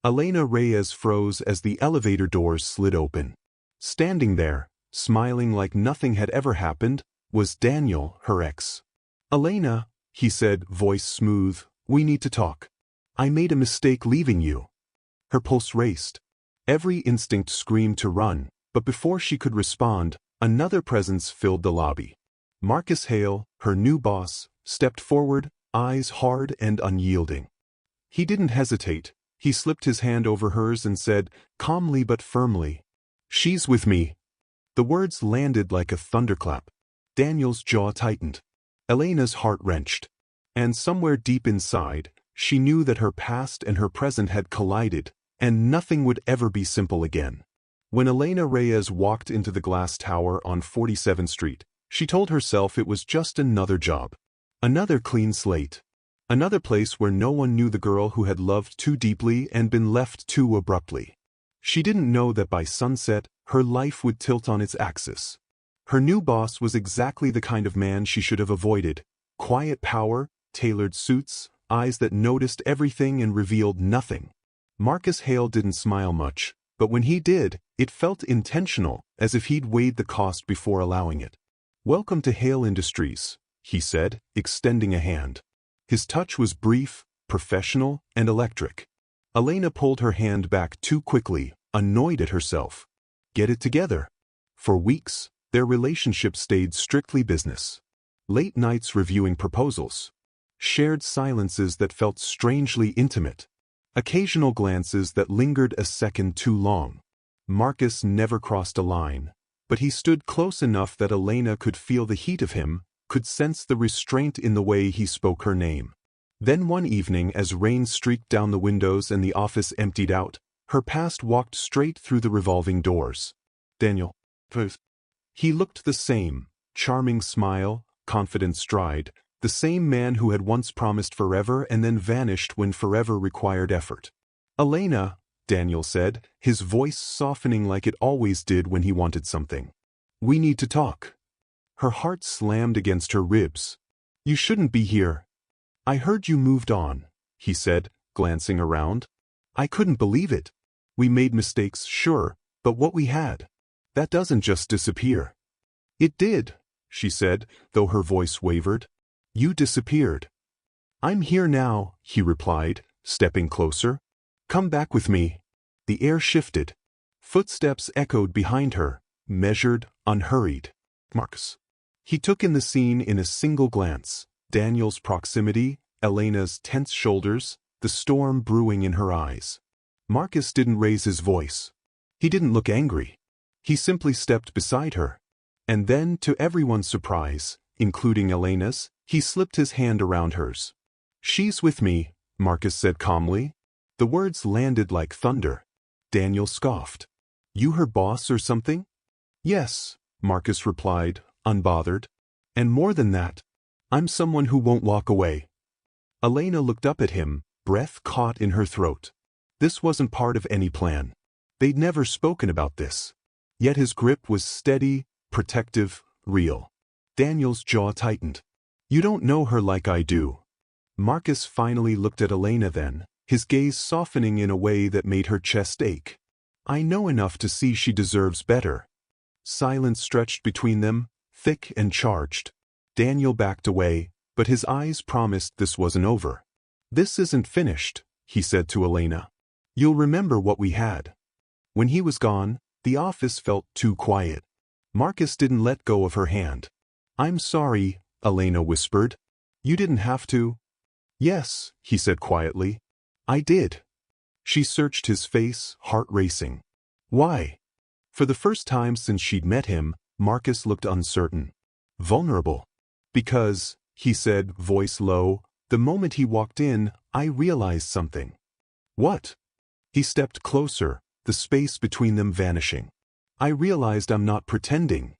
Elena Reyes froze as the elevator doors slid open. Standing there, smiling like nothing had ever happened, was Daniel, her ex. "Elena," he said, voice smooth, "we need to talk. I made a mistake leaving you." Her pulse raced. Every instinct screamed to run, but before she could respond, another presence filled the lobby. Marcus Hale, her new boss, stepped forward, eyes hard and unyielding. He didn't hesitate. He slipped his hand over hers and said, calmly but firmly, "She's with me." The words landed like a thunderclap. Daniel's jaw tightened. Elena's heart wrenched. And somewhere deep inside, she knew that her past and her present had collided, and nothing would ever be simple again. When Elena Reyes walked into the glass tower on 47th Street, she told herself it was just another job. Another clean slate. Another place where no one knew the girl who had loved too deeply and been left too abruptly. She didn't know that by sunset, her life would tilt on its axis. Her new boss was exactly the kind of man she should have avoided. Quiet power, tailored suits, eyes that noticed everything and revealed nothing. Marcus Hale didn't smile much, but when he did, it felt intentional, as if he'd weighed the cost before allowing it. "Welcome to Hale Industries," he said, extending a hand. His touch was brief, professional, and electric. Elena pulled her hand back too quickly, annoyed at herself. Get it together. For weeks, their relationship stayed strictly business. Late nights reviewing proposals. Shared silences that felt strangely intimate. Occasional glances that lingered a second too long. Marcus never crossed a line, but he stood close enough that Elena could feel the heat of him, could sense the restraint in the way he spoke her name. Then one evening, as rain streaked down the windows and the office emptied out, her past walked straight through the revolving doors. "Daniel." He looked the same, charming smile, confident stride, the same man who had once promised forever and then vanished when forever required effort. "Elena," Daniel said, his voice softening like it always did when he wanted something. "We need to talk." Her heart slammed against her ribs. "You shouldn't be here." "I heard you moved on," he said, glancing around. "I couldn't believe it. We made mistakes, sure, but what we had, that doesn't just disappear." "It did," she said, though her voice wavered. "You disappeared." "I'm here now," he replied, stepping closer. "Come back with me." The air shifted. Footsteps echoed behind her, measured, unhurried. Marcus. He took in the scene in a single glance. Daniel's proximity, Elena's tense shoulders, the storm brewing in her eyes. Marcus didn't raise his voice. He didn't look angry. He simply stepped beside her. And then, to everyone's surprise, including Elena's, he slipped his hand around hers. "She's with me," Marcus said calmly. The words landed like thunder. Daniel scoffed. "You her boss or something?" "Yes," Marcus replied, unbothered. "And more than that, I'm someone who won't walk away." Elena looked up at him, breath caught in her throat. This wasn't part of any plan. They'd never spoken about this. Yet his grip was steady, protective, real. Daniel's jaw tightened. "You don't know her like I do." Marcus finally looked at Elena then, his gaze softening in a way that made her chest ache. "I know enough to see she deserves better." Silence stretched between them, thick and charged. Daniel backed away, but his eyes promised this wasn't over. "This isn't finished," he said to Elena. "You'll remember what we had." When he was gone, the office felt too quiet. Marcus didn't let go of her hand. "I'm sorry," Elena whispered. "You didn't have to." "Yes," he said quietly. "I did." She searched his face, heart racing. "Why?" For the first time since she'd met him, Marcus looked uncertain. Vulnerable. "Because," he said, voice low, "the moment he walked in, I realized something." "What?" He stepped closer, the space between them vanishing. "I realized I'm not pretending."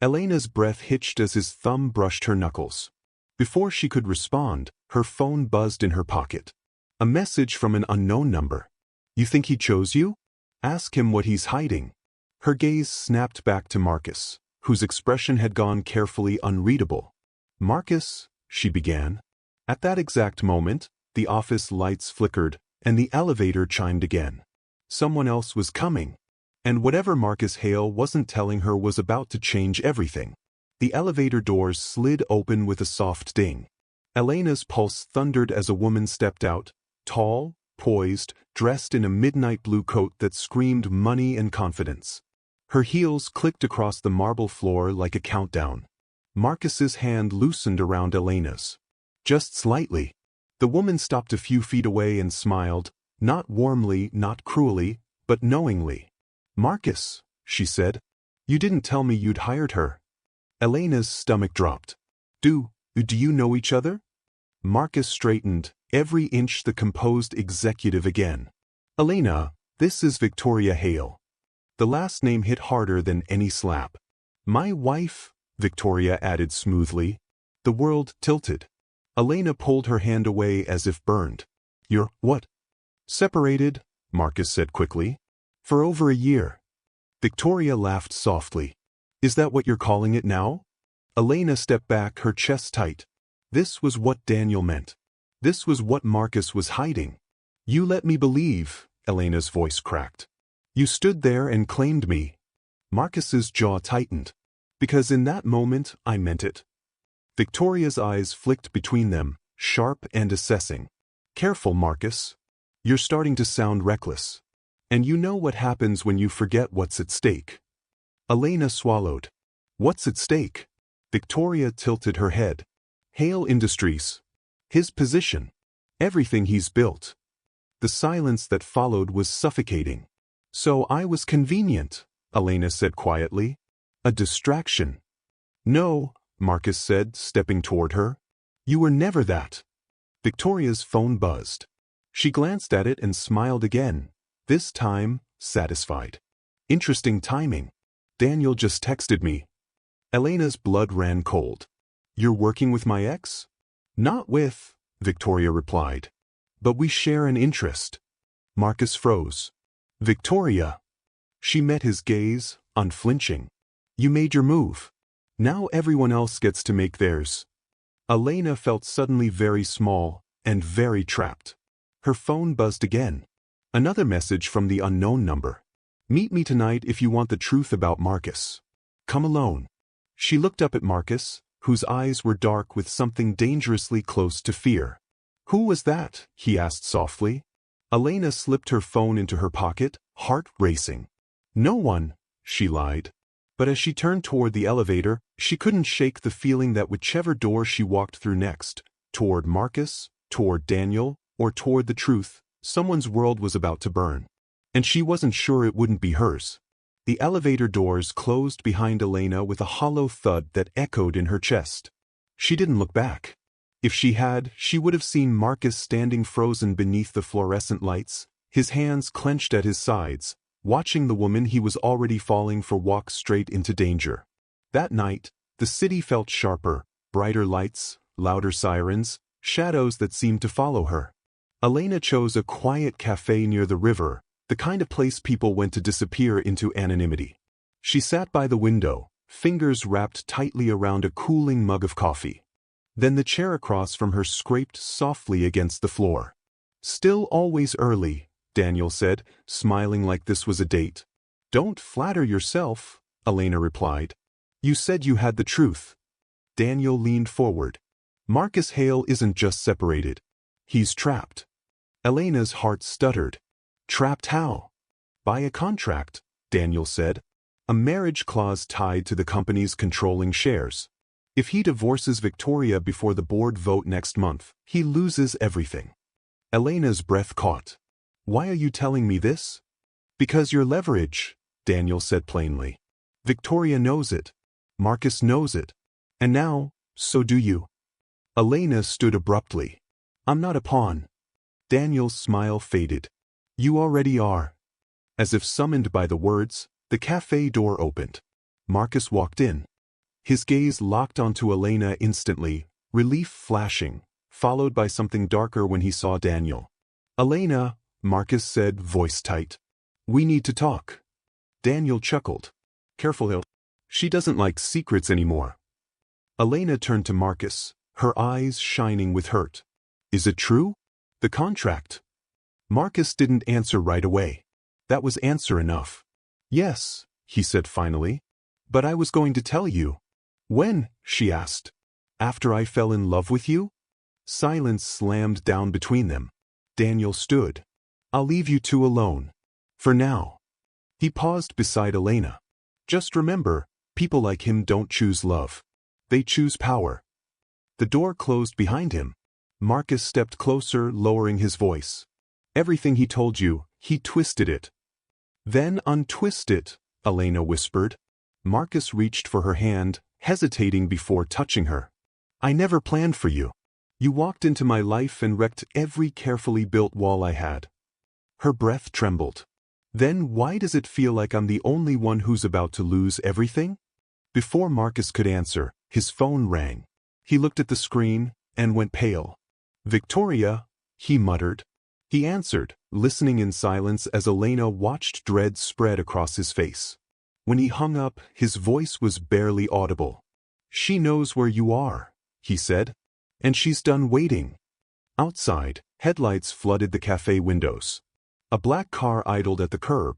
Elena's breath hitched as his thumb brushed her knuckles. Before she could respond, her phone buzzed in her pocket. A message from an unknown number. "You think he chose you? Ask him what he's hiding." Her gaze snapped back to Marcus, whose expression had gone carefully unreadable. "Marcus," she began. At that exact moment, the office lights flickered, and the elevator chimed again. Someone else was coming. And whatever Marcus Hale wasn't telling her was about to change everything. The elevator doors slid open with a soft ding. Elena's pulse thundered as a woman stepped out, tall, poised, dressed in a midnight blue coat that screamed money and confidence. Her heels clicked across the marble floor like a countdown. Marcus's hand loosened around Elena's. Just slightly. The woman stopped a few feet away and smiled, not warmly, not cruelly, but knowingly. "Marcus," she said. "You didn't tell me you'd hired her." Elena's stomach dropped. Do you know each other?" Marcus straightened, every inch the composed executive again. "Elena, this is Victoria Hale." The last name hit harder than any slap. "My wife," Victoria added smoothly. The world tilted. Elena pulled her hand away as if burned. "You're what?" "Separated," Marcus said quickly. "For over a year." Victoria laughed softly. "Is that what you're calling it now?" Elena stepped back, her chest tight. This was what Daniel meant. This was what Marcus was hiding. "You let me believe," Elena's voice cracked. "You stood there and claimed me." Marcus's jaw tightened. "Because in that moment, I meant it." Victoria's eyes flicked between them, sharp and assessing. "Careful, Marcus. You're starting to sound reckless. And you know what happens when you forget what's at stake." Elena swallowed. "What's at stake?" Victoria tilted her head. "Hale Industries. His position. Everything he's built." The silence that followed was suffocating. "So I was convenient," Elena said quietly. "A distraction." "No," Marcus said, stepping toward her. "You were never that." Victoria's phone buzzed. She glanced at it and smiled again, this time, satisfied. "Interesting timing. Daniel just texted me." Elena's blood ran cold. "You're working with my ex?" "Not with," Victoria replied. "But we share an interest." Marcus froze. "Victoria." She met his gaze, unflinching. "You made your move. Now everyone else gets to make theirs." Elena felt suddenly very small, and very trapped. Her phone buzzed again. Another message from the unknown number. "Meet me tonight if you want the truth about Marcus. Come alone." She looked up at Marcus, whose eyes were dark with something dangerously close to fear. "Who was that?" he asked softly. Elena slipped her phone into her pocket, heart racing. "No one," she lied. But as she turned toward the elevator, she couldn't shake the feeling that whichever door she walked through next, toward Marcus, toward Daniel, or toward the truth, someone's world was about to burn. And she wasn't sure it wouldn't be hers. The elevator doors closed behind Elena with a hollow thud that echoed in her chest. She didn't look back. If she had, she would have seen Marcus standing frozen beneath the fluorescent lights, his hands clenched at his sides, watching the woman he was already falling for walk straight into danger. That night, the city felt sharper, brighter lights, louder sirens, shadows that seemed to follow her. Elena chose a quiet cafe near the river, the kind of place people went to disappear into anonymity. She sat by the window, fingers wrapped tightly around a cooling mug of coffee. Then the chair across from her scraped softly against the floor. "Still always early," Daniel said, smiling like this was a date. "Don't flatter yourself," Elena replied. "You said you had the truth." Daniel leaned forward. "Marcus Hale isn't just separated. He's trapped." Elena's heart stuttered. "Trapped how?" "By a contract," Daniel said. "A marriage clause tied to the company's controlling shares. If he divorces Victoria before the board vote next month, he loses everything." Elena's breath caught. "Why are you telling me this?" "Because you're leverage," Daniel said plainly. "Victoria knows it. Marcus knows it. And now, so do you." Elena stood abruptly. "I'm not a pawn." Daniel's smile faded. "You already are." As if summoned by the words, the cafe door opened. Marcus walked in. His gaze locked onto Elena instantly, relief flashing, followed by something darker when he saw Daniel. "Elena," Marcus said, voice tight. "We need to talk." Daniel chuckled. "Careful, Hill. She doesn't like secrets anymore." Elena turned to Marcus, her eyes shining with hurt. "Is it true? The contract?" Marcus didn't answer right away. That was answer enough. Yes, he said finally. But I was going to tell you. When? She asked. After I fell in love with you? Silence slammed down between them. Daniel stood. I'll leave you two alone. For now. He paused beside Elena. Just remember, people like him don't choose love. They choose power. The door closed behind him. Marcus stepped closer, lowering his voice. Everything he told you, he twisted it. Then untwist it, Elena whispered. Marcus reached for her hand, hesitating before touching her. I never planned for you. You walked into my life and wrecked every carefully built wall I had. Her breath trembled. Then why does it feel like I'm the only one who's about to lose everything? Before Marcus could answer, his phone rang. He looked at the screen and went pale. Victoria, he muttered. He answered, listening in silence as Elena watched dread spread across his face. When he hung up, his voice was barely audible. She knows where you are, he said. And she's done waiting. Outside, headlights flooded the cafe windows. A black car idled at the curb,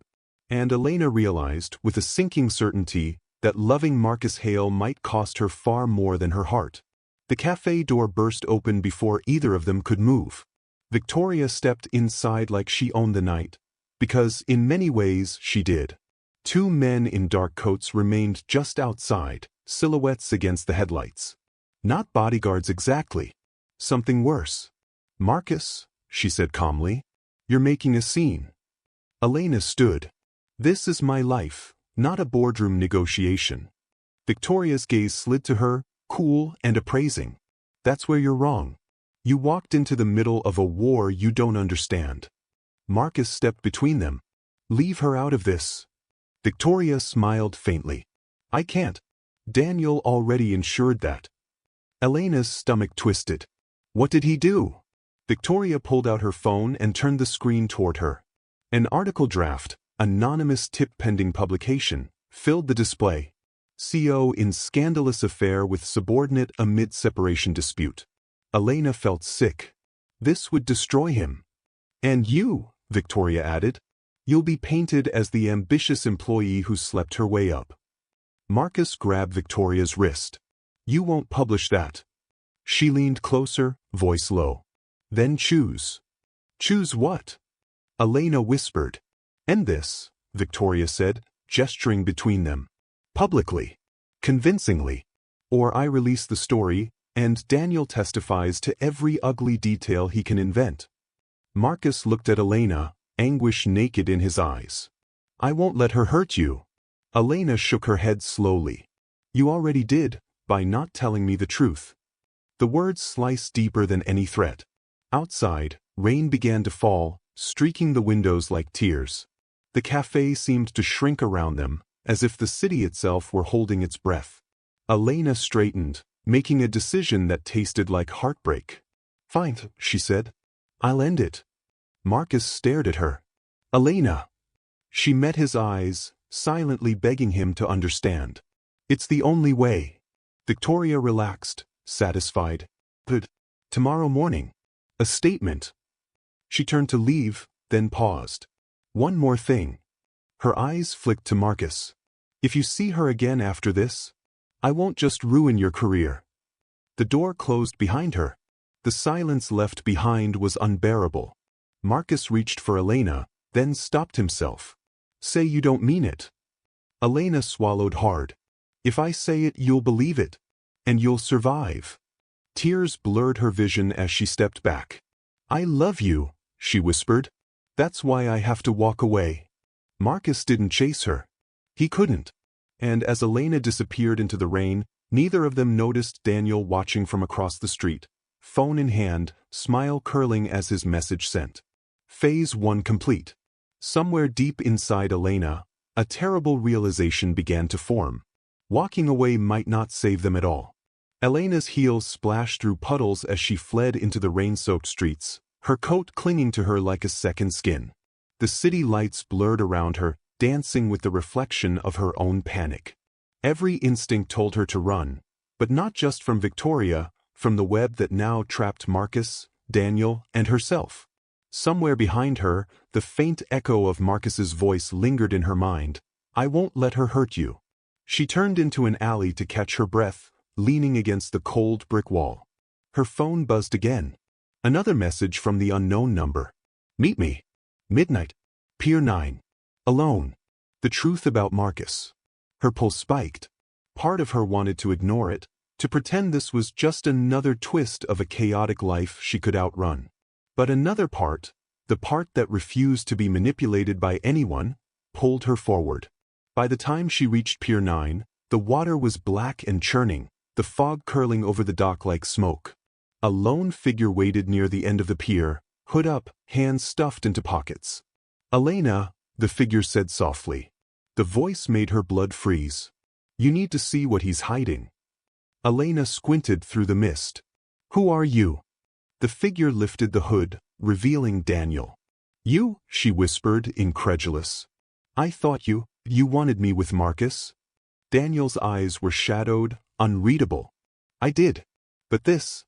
and Elena realized with a sinking certainty that loving Marcus Hale might cost her far more than her heart. The cafe door burst open before either of them could move. Victoria stepped inside like she owned the night, because in many ways she did. Two men in dark coats remained just outside, silhouettes against the headlights. Not bodyguards exactly. Something worse. Marcus, she said calmly. You're making a scene. Elena stood. This is my life, not a boardroom negotiation. Victoria's gaze slid to her, cool and appraising. That's where you're wrong. You walked into the middle of a war you don't understand. Marcus stepped between them. Leave her out of this. Victoria smiled faintly. I can't. Daniel already ensured that. Elena's stomach twisted. What did he do? Victoria pulled out her phone and turned the screen toward her. An article draft, anonymous tip pending publication, filled the display. CO in scandalous affair with subordinate amid separation dispute. Elena felt sick. This would destroy him. And you, Victoria added. You'll be painted as the ambitious employee who slept her way up. Marcus grabbed Victoria's wrist. You won't publish that. She leaned closer, voice low. Then choose. Choose what? Elena whispered. End this, Victoria said, gesturing between them. Publicly. Convincingly. Or I release the story, and Daniel testifies to every ugly detail he can invent. Marcus looked at Elena, anguish naked in his eyes. I won't let her hurt you. Elena shook her head slowly. You already did, by not telling me the truth. The words sliced deeper than any threat. Outside, rain began to fall, streaking the windows like tears. The cafe seemed to shrink around them, as if the city itself were holding its breath. Elena straightened, making a decision that tasted like heartbreak. Fine, she said. I'll end it. Marcus stared at her. Elena. She met his eyes, silently begging him to understand. It's the only way. Victoria relaxed, satisfied. But tomorrow morning. A statement. She turned to leave, then paused. One more thing. Her eyes flicked to Marcus. If you see her again after this, I won't just ruin your career. The door closed behind her. The silence left behind was unbearable. Marcus reached for Elena, then stopped himself. Say you don't mean it. Elena swallowed hard. If I say it, you'll believe it. And you'll survive. Tears blurred her vision as she stepped back. I love you, she whispered. That's why I have to walk away. Marcus didn't chase her. He couldn't. And as Elena disappeared into the rain, neither of them noticed Daniel watching from across the street, phone in hand, smile curling as his message sent. Phase 1 complete. Somewhere deep inside Elena, a terrible realization began to form. Walking away might not save them at all. Elena's heels splashed through puddles as she fled into the rain-soaked streets, her coat clinging to her like a second skin. The city lights blurred around her, dancing with the reflection of her own panic. Every instinct told her to run, but not just from Victoria, from the web that now trapped Marcus, Daniel, and herself. Somewhere behind her, the faint echo of Marcus's voice lingered in her mind. I won't let her hurt you. She turned into an alley to catch her breath, leaning against the cold brick wall. Her phone buzzed again. Another message from the unknown number. Meet me. Midnight. Pier 9. Alone. The truth about Marcus. Her pulse spiked. Part of her wanted to ignore it, to pretend this was just another twist of a chaotic life she could outrun. But another part, the part that refused to be manipulated by anyone, pulled her forward. By the time she reached Pier 9, the water was black and churning, the fog curling over the dock like smoke. A lone figure waited near the end of the pier, hood up, hands stuffed into pockets. Elena, the figure said softly. The voice made her blood freeze. You need to see what he's hiding. Elena squinted through the mist. Who are you? The figure lifted the hood, revealing Daniel. You, she whispered, incredulous. I thought you wanted me with Marcus? Daniel's eyes were shadowed, unreadable. I did. But this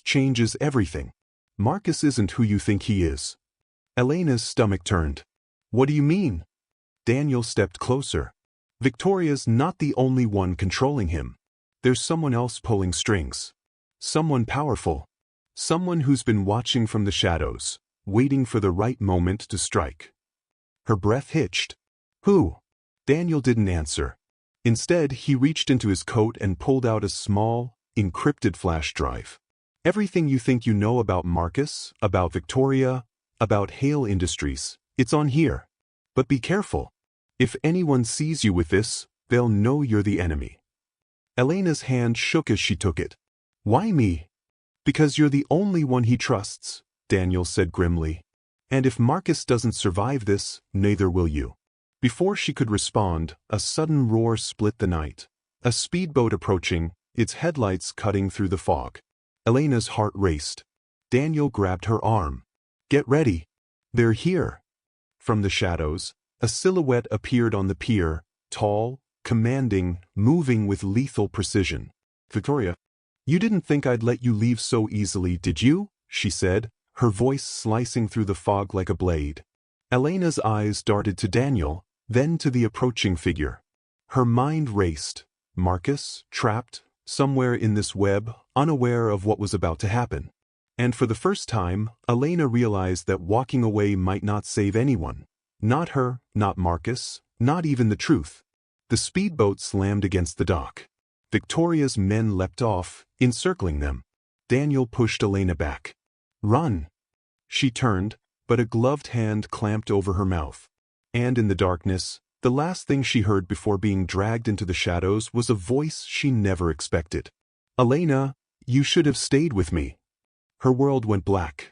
changes everything. Marcus isn't who you think he is. Elena's stomach turned. What do you mean? Daniel stepped closer. Victoria's not the only one controlling him. There's someone else pulling strings. Someone powerful. Someone who's been watching from the shadows, waiting for the right moment to strike. Her breath hitched. Who? Daniel didn't answer. Instead, he reached into his coat and pulled out a small, encrypted flash drive. Everything you think you know about Marcus, about Victoria, about Hale Industries, it's on here. But be careful. If anyone sees you with this, they'll know you're the enemy. Elena's hand shook as she took it. Why me? Because you're the only one he trusts, Daniel said grimly. And if Marcus doesn't survive this, neither will you. Before she could respond, a sudden roar split the night. A speedboat approaching, its headlights cutting through the fog. Elena's heart raced. Daniel grabbed her arm. Get ready. They're here. From the shadows, a silhouette appeared on the pier, tall, commanding, moving with lethal precision. Victoria, you didn't think I'd let you leave so easily, did you? She said, her voice slicing through the fog like a blade. Elena's eyes darted to Daniel, then to the approaching figure. Her mind raced. Marcus, trapped, somewhere in this web, unaware of what was about to happen. And for the first time, Elena realized that walking away might not save anyone. Not her, not Marcus, not even the truth. The speedboat slammed against the dock. Victoria's men leapt off, encircling them. Daniel pushed Elena back. Run! She turned, but a gloved hand clamped over her mouth. And in the darkness, the last thing she heard before being dragged into the shadows was a voice she never expected. Elena, you should have stayed with me. Her world went black.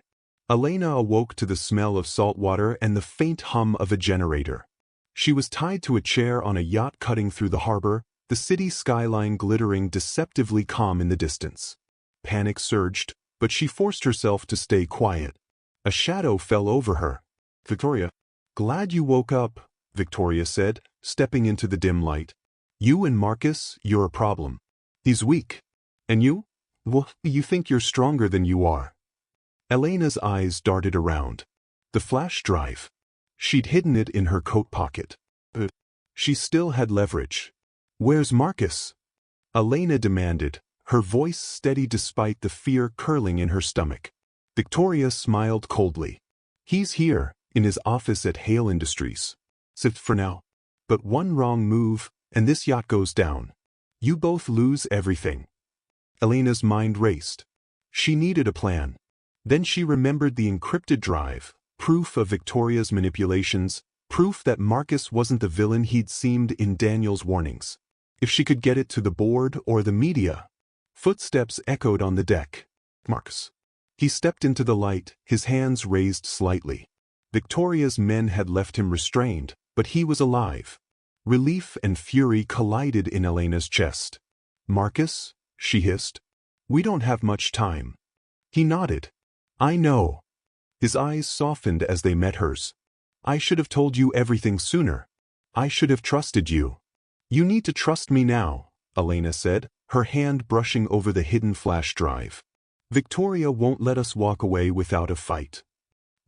Elena awoke to the smell of salt water and the faint hum of a generator. She was tied to a chair on a yacht cutting through the harbor, the city skyline glittering deceptively calm in the distance. Panic surged, but she forced herself to stay quiet. A shadow fell over her. Victoria, glad you woke up, Victoria said, stepping into the dim light. You and Marcus, you're a problem. He's weak. And you? Well, you think you're stronger than you are. Elena's eyes darted around. The flash drive. She'd hidden it in her coat pocket. But she still had leverage. Where's Marcus? Elena demanded, her voice steady despite the fear curling in her stomach. Victoria smiled coldly. He's here, in his office at Hale Industries. Sit for now. But one wrong move, and this yacht goes down. You both lose everything. Elena's mind raced. She needed a plan. Then she remembered the encrypted drive, proof of Victoria's manipulations, proof that Marcus wasn't the villain he'd seemed in Daniel's warnings. If she could get it to the board or the media. Footsteps echoed on the deck. Marcus. He stepped into the light, his hands raised slightly. Victoria's men had left him restrained, but he was alive. Relief and fury collided in Elena's chest. Marcus, she hissed. We don't have much time. He nodded. I know. His eyes softened as they met hers. I should have told you everything sooner. I should have trusted you. You need to trust me now, Elena said, her hand brushing over the hidden flash drive. Victoria won't let us walk away without a fight.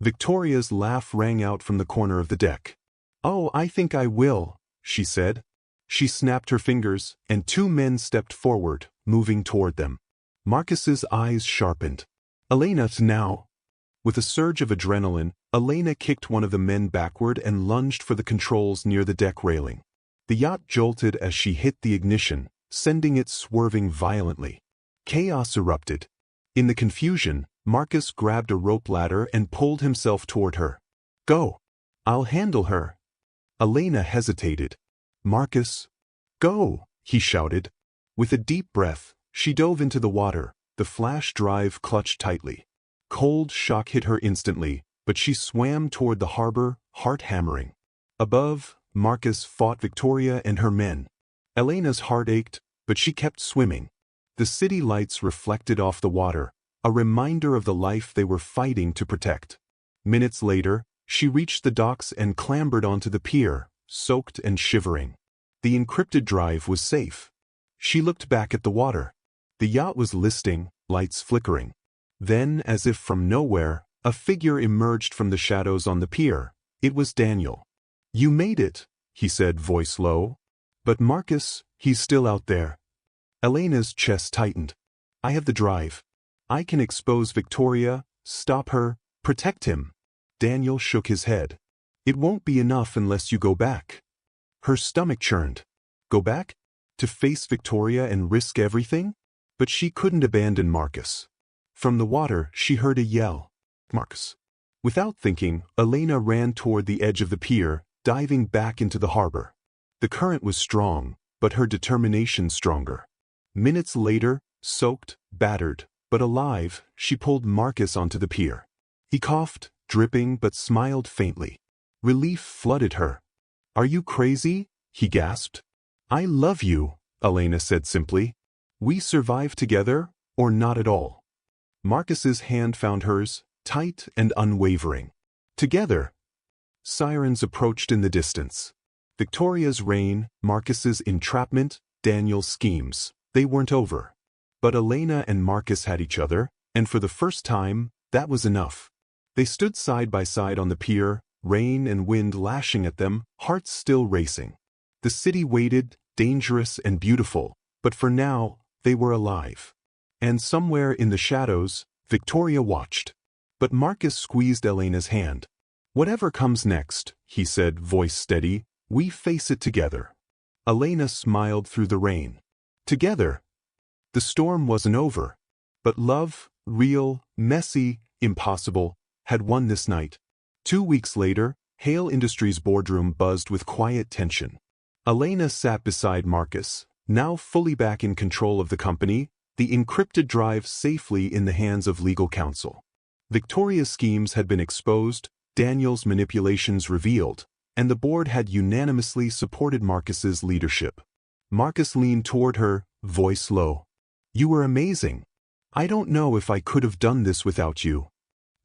Victoria's laugh rang out from the corner of the deck. "Oh, I think I will," she said. She snapped her fingers, and two men stepped forward, moving toward them. Marcus's eyes sharpened. "Elena, now!" With a surge of adrenaline, Elena kicked one of the men backward and lunged for the controls near the deck railing. The yacht jolted as she hit the ignition, sending it swerving violently. Chaos erupted. In the confusion, Marcus grabbed a rope ladder and pulled himself toward her. "Go! I'll handle her." Elena hesitated. "Marcus, go!" he shouted. With a deep breath, she dove into the water, the flash drive clutched tightly. Cold shock hit her instantly, but she swam toward the harbor, heart hammering. Above, Marcus fought Victoria and her men. Elena's heart ached, but she kept swimming. The city lights reflected off the water, a reminder of the life they were fighting to protect. Minutes later, she reached the docks and clambered onto the pier, soaked and shivering. The encrypted drive was safe. She looked back at the water. The yacht was listing, lights flickering. Then, as if from nowhere, a figure emerged from the shadows on the pier. It was Daniel. "You made it," he said, voice low. "But Marcus, he's still out there." Elena's chest tightened. "I have the drive. I can expose Victoria, stop her, protect him." Daniel shook his head. "It won't be enough unless you go back." Her stomach churned. Go back? To face Victoria and risk everything? But she couldn't abandon Marcus. From the water, she heard a yell. "Marcus." Without thinking, Elena ran toward the edge of the pier, diving back into the harbor. The current was strong, but her determination stronger. Minutes later, soaked, battered, but alive, she pulled Marcus onto the pier. He coughed, dripping but smiled faintly. Relief flooded her. "Are you crazy?" he gasped. "I love you," Elena said simply. "We survive together, or not at all." Marcus's hand found hers, tight and unwavering. Together. Sirens approached in the distance. Victoria's reign, Marcus's entrapment, Daniel's schemes. They weren't over. But Elena and Marcus had each other, and for the first time, that was enough. They stood side by side on the pier, rain and wind lashing at them, hearts still racing. The city waited, dangerous and beautiful, but for now, they were alive. And somewhere in the shadows, Victoria watched. But Marcus squeezed Elena's hand. "Whatever comes next," he said, voice steady, "we face it together." Elena smiled through the rain. Together. The storm wasn't over. But love, real, messy, impossible, had won this night. 2 weeks later, Hale Industries' boardroom buzzed with quiet tension. Elena sat beside Marcus, now fully back in control of the company, the encrypted drive safely in the hands of legal counsel. Victoria's schemes had been exposed, Daniel's manipulations revealed, and the board had unanimously supported Marcus's leadership. Marcus leaned toward her, voice low. "You were amazing. I don't know if I could have done this without you."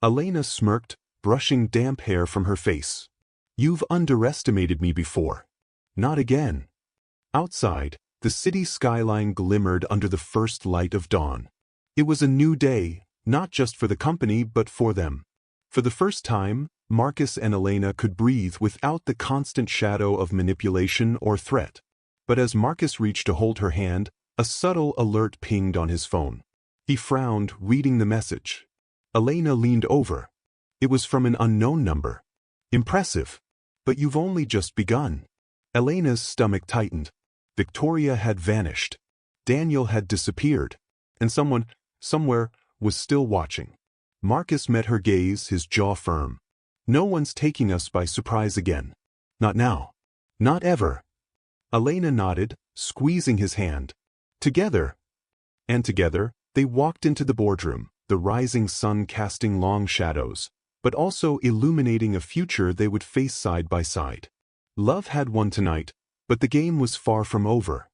Elena smirked, brushing damp hair from her face. "You've underestimated me before." "Not again." Outside, the city skyline glimmered under the first light of dawn. It was a new day, not just for the company but for them. For the first time, Marcus and Elena could breathe without the constant shadow of manipulation or threat. But as Marcus reached to hold her hand, a subtle alert pinged on his phone. He frowned, reading the message. Elena leaned over. It was from an unknown number. "Impressive. But you've only just begun." Elena's stomach tightened. Victoria had vanished. Daniel had disappeared. And someone, somewhere, was still watching. Marcus met her gaze, his jaw firm. "No one's taking us by surprise again. Not now. Not ever." Elena nodded, squeezing his hand. Together. And together, they walked into the boardroom, the rising sun casting long shadows, but also illuminating a future they would face side by side. Love had won tonight, but the game was far from over.